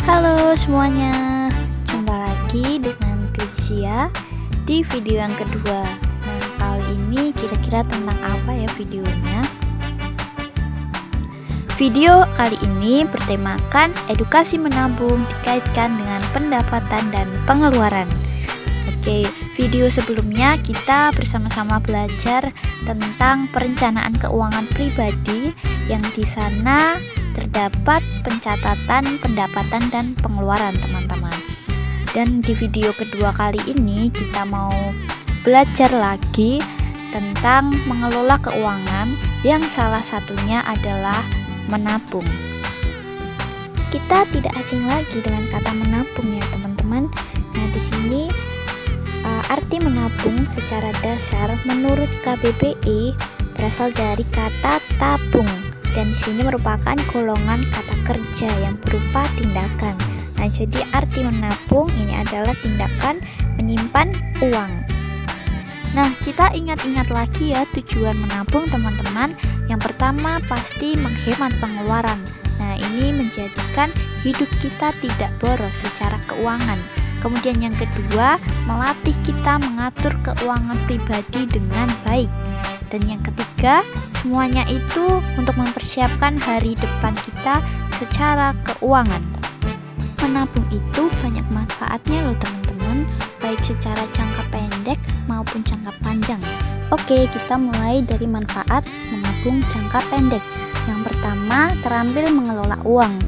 Halo semuanya, jumpa lagi dengan Glisia di video yang kedua. Nah, kali ini kira-kira tentang apa ya videonya? Video kali ini bertemakan edukasi menabung dikaitkan dengan pendapatan dan pengeluaran. Oke, video sebelumnya kita bersama-sama belajar tentang perencanaan keuangan pribadi yang di sana terdapat pencatatan pendapatan dan pengeluaran teman-teman. Dan di video kedua kali ini kita mau belajar lagi tentang mengelola keuangan yang salah satunya adalah menabung. Kita tidak asing lagi dengan kata menabung ya teman-teman. Nah, di sini arti menabung secara dasar menurut KBBI berasal dari kata tabung. Dan di sini merupakan golongan kata kerja yang berupa tindakan. Nah, jadi arti menabung ini adalah tindakan menyimpan uang. Nah, kita ingat-ingat lagi ya tujuan menabung teman-teman. Yang pertama pasti menghemat pengeluaran. Nah, ini menjadikan hidup kita tidak boros secara keuangan. Kemudian yang kedua, melatih kita mengatur keuangan pribadi dengan baik. Dan yang ketiga, semuanya itu untuk mempersiapkan hari depan kita secara keuangan. Menabung itu banyak manfaatnya loh teman-teman, baik secara jangka pendek maupun jangka panjang. Oke, kita mulai dari manfaat menabung jangka pendek. Yang pertama, terambil mengelola uang.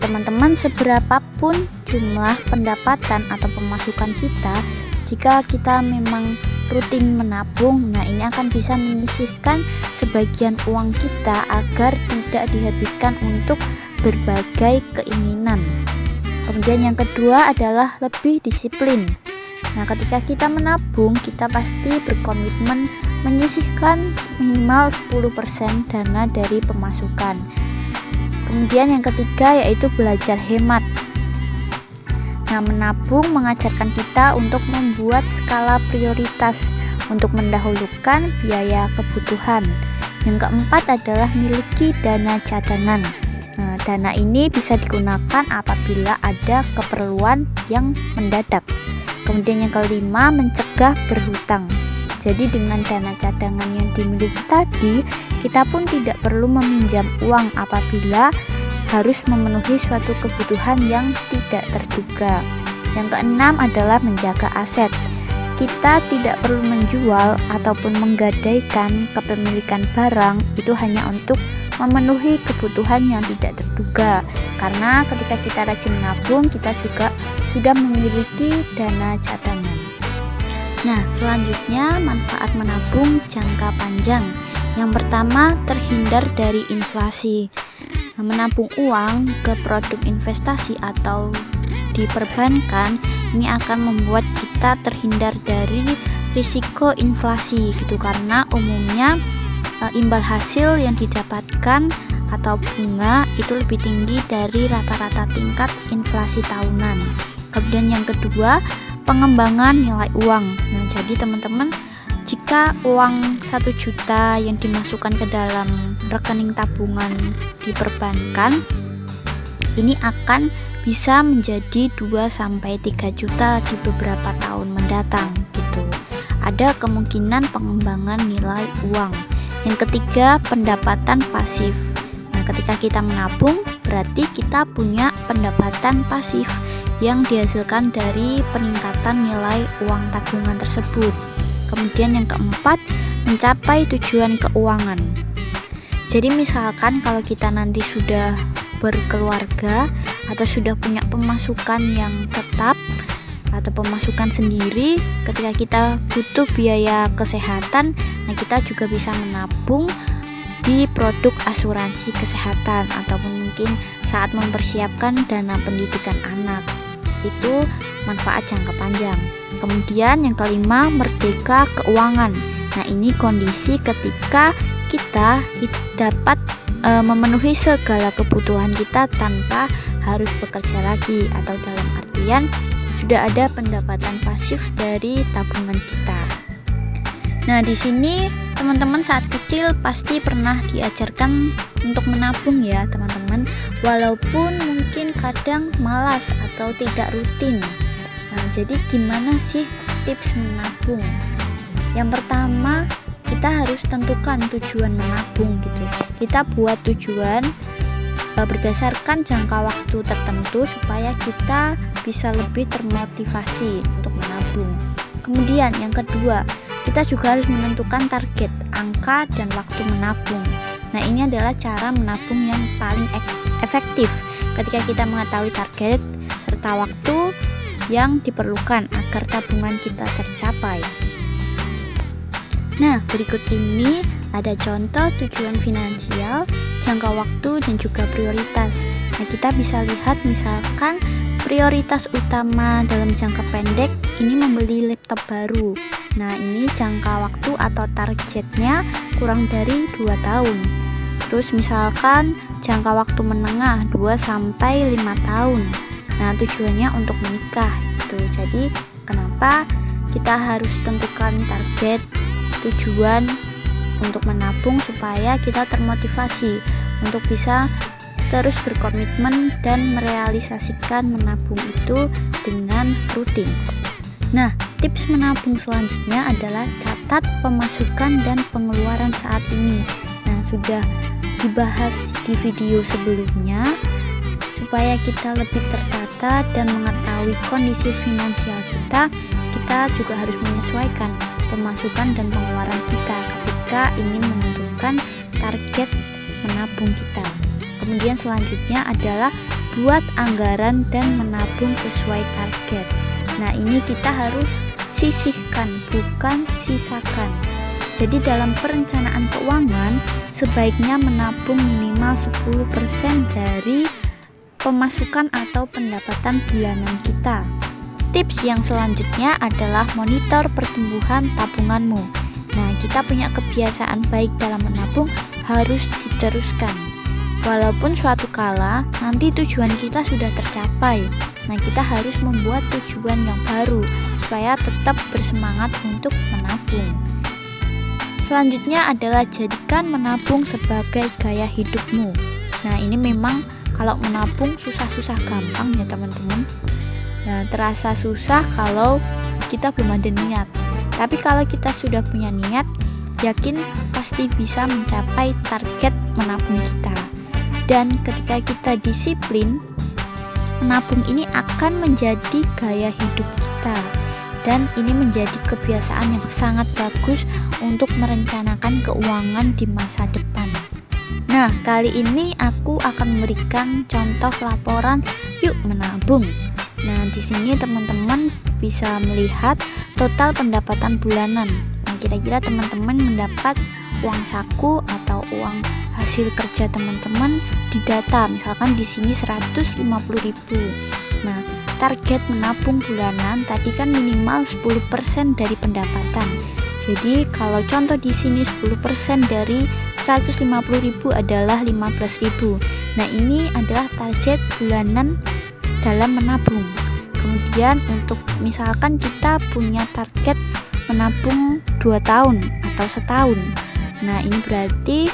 Teman-teman, seberapapun jumlah pendapatan atau pemasukan kita, jika kita memang rutin menabung, nah ini akan bisa menyisihkan sebagian uang kita agar tidak dihabiskan untuk berbagai keinginan. Kemudian yang kedua adalah lebih disiplin. Nah, ketika kita menabung, kita pasti berkomitmen menyisihkan minimal 10% dana dari pemasukan. Kemudian yang ketiga yaitu belajar hemat. Nah, menabung mengajarkan kita untuk membuat skala prioritas untuk mendahulukan biaya kebutuhan. Yang keempat adalah miliki dana cadangan. Nah, dana ini bisa digunakan apabila ada keperluan yang mendadak. Kemudian yang kelima, mencegah berhutang. Jadi dengan dana cadangan yang dimiliki tadi, kita pun tidak perlu meminjam uang apabila harus memenuhi suatu kebutuhan yang tidak terduga. Yang keenam adalah menjaga aset. Kita tidak perlu menjual ataupun menggadaikan kepemilikan barang itu hanya untuk memenuhi kebutuhan yang tidak terduga. Karena ketika kita rajin menabung, kita juga sudah memiliki dana cadangan. Nah, selanjutnya manfaat menabung jangka panjang. Yang pertama, terhindar dari inflasi. Menabung uang ke produk investasi atau di perbankan ini akan membuat kita terhindar dari risiko inflasi gitu, karena umumnya imbal hasil yang didapatkan atau bunga itu lebih tinggi dari rata-rata tingkat inflasi tahunan. Kemudian yang kedua, pengembangan nilai uang. Nah, jadi teman-teman, jika uang 1 juta yang dimasukkan ke dalam rekening tabungan di perbankan, ini akan bisa menjadi 2-3 juta di beberapa tahun mendatang gitu. Ada kemungkinan pengembangan nilai uang. Yang ketiga, pendapatan pasif. Nah, ketika kita menabung, berarti kita punya pendapatan pasif yang dihasilkan dari peningkatan nilai uang tabungan tersebut. Kemudian yang keempat, mencapai tujuan keuangan. Jadi misalkan kalau kita nanti sudah berkeluarga atau sudah punya pemasukan yang tetap atau pemasukan sendiri, ketika kita butuh biaya kesehatan, nah kita juga bisa menabung di produk asuransi kesehatan ataupun mungkin saat mempersiapkan dana pendidikan anak. Itu manfaat jangka panjang. Kemudian yang kelima, merdeka keuangan. Nah, ini kondisi ketika kita dapat memenuhi segala kebutuhan kita tanpa harus bekerja lagi, atau dalam artian sudah ada pendapatan pasif dari tabungan kita. Nah, di sini teman-teman saat kecil pasti pernah diajarkan untuk menabung ya teman-teman. Walaupun mungkin terkadang malas atau tidak rutin. Nah, jadi gimana sih tips menabung? Yang pertama, kita harus tentukan tujuan menabung gitu. Kita buat tujuan berdasarkan jangka waktu tertentu supaya kita bisa lebih termotivasi untuk menabung. Kemudian yang kedua, kita juga harus menentukan target, angka, dan waktu menabung. Nah, ini adalah cara menabung yang paling efektif ketika kita mengetahui target serta waktu yang diperlukan agar tabungan kita tercapai. Nah, berikut ini ada contoh tujuan finansial, jangka waktu, dan juga prioritas. Nah, kita bisa lihat misalkan prioritas utama dalam jangka pendek ini membeli laptop baru. Nah, ini jangka waktu atau targetnya kurang dari 2 tahun. Terus misalkan jangka waktu menengah 2-5 tahun. Nah, tujuannya untuk menikah gitu. Jadi, kenapa kita harus tentukan target, tujuan untuk menabung supaya kita termotivasi untuk bisa terus berkomitmen dan merealisasikan menabung itu dengan rutin. Nah, tips menabung selanjutnya adalah catat pemasukan dan pengeluaran saat ini. Nah, sudah dibahas di video sebelumnya. Supaya kita lebih tertata dan mengetahui kondisi finansial kita juga harus menyesuaikan pemasukan dan pengeluaran kita ketika ingin menentukan target menabung kita. Kemudian selanjutnya adalah buat anggaran dan menabung sesuai target. Nah, ini kita harus sisihkan, bukan sisakan. Jadi dalam perencanaan keuangan sebaiknya menabung minimal 10% dari pemasukan atau pendapatan bulanan kita. Tips yang selanjutnya adalah monitor pertumbuhan tabunganmu. Nah, kita punya kebiasaan baik dalam menabung harus diteruskan. Walaupun suatu kala nanti tujuan kita sudah tercapai. Nah, kita harus membuat tujuan yang baru supaya tetap bersemangat untuk menabung. Selanjutnya adalah jadikan menabung sebagai gaya hidupmu. Nah, ini memang kalau menabung susah-susah gampang ya teman-teman. Nah, terasa susah kalau kita belum ada niat. Tapi kalau kita sudah punya niat, yakin pasti bisa mencapai target menabung kita. Dan ketika kita disiplin, menabung ini akan menjadi gaya hidup kita. Dan ini menjadi kebiasaan yang sangat bagus untuk merencanakan keuangan di masa depan. Nah, kali ini aku akan memberikan contoh laporan yuk menabung. Nah, di sini teman-teman bisa melihat total pendapatan bulanan. Nah, kira-kira teman-teman mendapat uang saku atau uang hasil kerja teman-teman di data. Misalkan di sini 150.000. Nah, target menabung bulanan tadi kan minimal 10% dari pendapatan. Jadi, kalau contoh di sini 10% dari 150.000 adalah 15.000. Nah, ini adalah target bulanan dalam menabung. Kemudian untuk misalkan kita punya target menabung 2 tahun atau setahun. Nah, ini berarti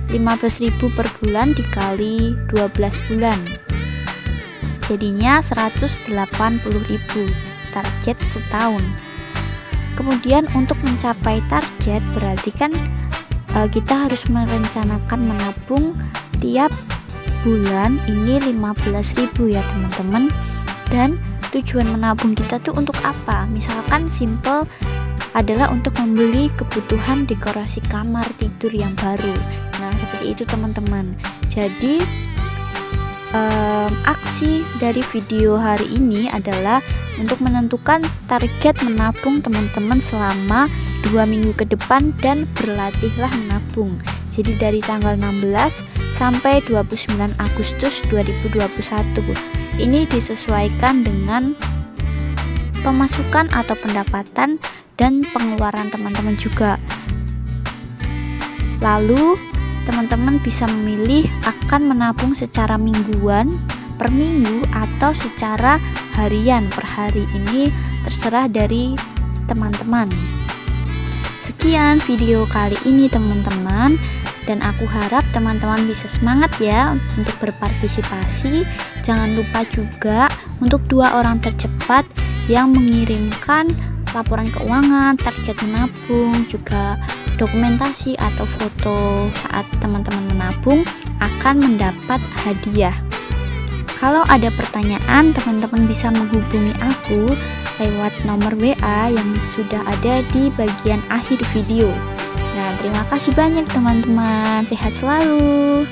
15.000 per bulan dikali 12 bulan. Jadinya 180.000 target setahun. Kemudian untuk mencapai target berarti kan kita harus merencanakan menabung tiap bulan ini 15.000 ya teman-teman. Dan tujuan menabung kita tuh untuk apa? Misalkan simple adalah untuk membeli kebutuhan dekorasi kamar tidur yang baru. Nah, seperti itu teman-teman. Jadi aksi dari video hari ini adalah untuk menentukan target menabung teman-teman selama 2 minggu ke depan dan berlatihlah menabung. Jadi dari tanggal 16 sampai 29 Agustus 2021. Ini disesuaikan dengan pemasukan atau pendapatan dan pengeluaran teman-teman juga. Lalu teman-teman bisa memilih akan menabung secara mingguan, per minggu, atau secara harian per hari. Ini terserah dari teman-teman. Sekian video kali ini teman-teman. Dan aku harap teman-teman bisa semangat ya untuk berpartisipasi. Jangan lupa juga untuk 2 orang tercepat yang mengirimkan laporan keuangan, target menabung, juga dokumentasi atau foto saat teman-teman menabung akan mendapat hadiah. Kalau ada pertanyaan, teman-teman bisa menghubungi aku lewat nomor WA yang sudah ada di bagian akhir video. Nah, terima kasih banyak teman-teman. Sehat selalu.